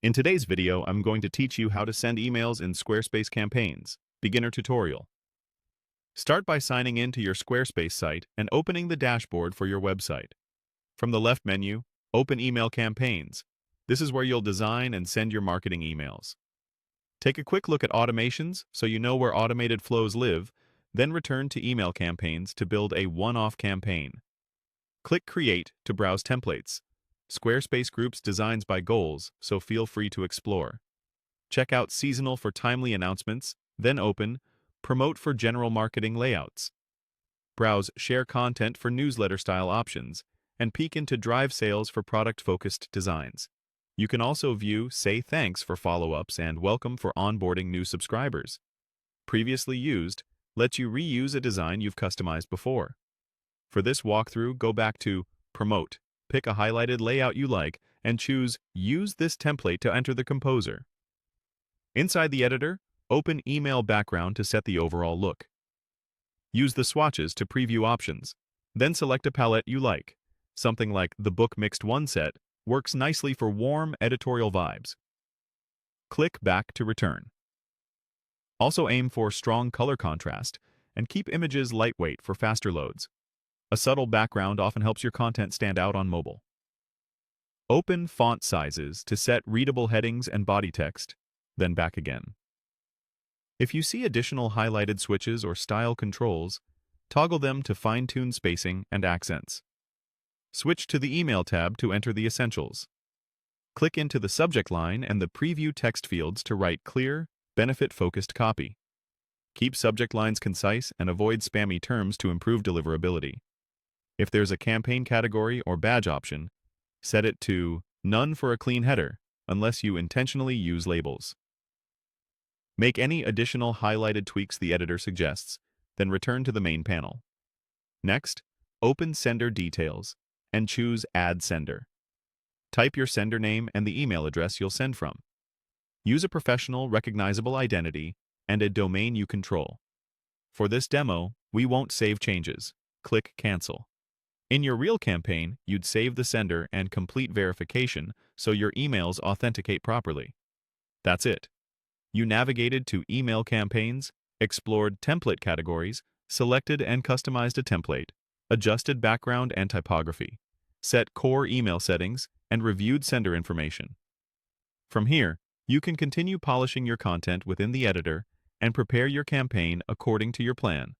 In today's video, I'm going to teach you how to send emails in Squarespace campaigns. Beginner tutorial. Start by signing in to your Squarespace site and opening the dashboard for your website. From the left menu, open Email Campaigns. This is where you'll design and send your marketing emails. Take a quick look at automations so you know where automated flows live, then return to Email Campaigns to build a one-off campaign. Click Create to browse templates. Squarespace groups designs by goals, so feel free to explore. Check out Seasonal for timely announcements, then open Promote for general marketing layouts. Browse Share content for newsletter-style options, and peek into Drive sales for product-focused designs. You can also view Say Thanks for follow-ups and Welcome for onboarding new subscribers. Previously used lets you reuse a design you've customized before. For this walkthrough, go back to Promote. Pick a highlighted layout you like and choose Use this template to enter the composer. Inside the editor, open Email Background to set the overall look. Use the swatches to preview options. Then select a palette you like. Something like the Book Mixed 1 set works nicely for warm editorial vibes. Click Back to return. Also aim for strong color contrast and keep images lightweight for faster loads. A subtle background often helps your content stand out on mobile. Open Font Sizes to set readable headings and body text, then back again. If you see additional highlighted switches or style controls, toggle them to fine-tune spacing and accents. Switch to the Email tab to enter the essentials. Click into the subject line and the preview text fields to write clear, benefit-focused copy. Keep subject lines concise and avoid spammy terms to improve deliverability. If there's a campaign category or badge option, set it to None for a clean header, unless you intentionally use labels. Make any additional highlighted tweaks the editor suggests, then return to the main panel. Next, open Sender Details and choose Add Sender. Type your sender name and the email address you'll send from. Use a professional, recognizable identity and a domain you control. For this demo, we won't save changes. Click Cancel. In your real campaign, you'd save the sender and complete verification so your emails authenticate properly. That's it. You navigated to Email Campaigns, explored template categories, selected and customized a template, adjusted background and typography, set core email settings, and reviewed sender information. From here, you can continue polishing your content within the editor and prepare your campaign according to your plan.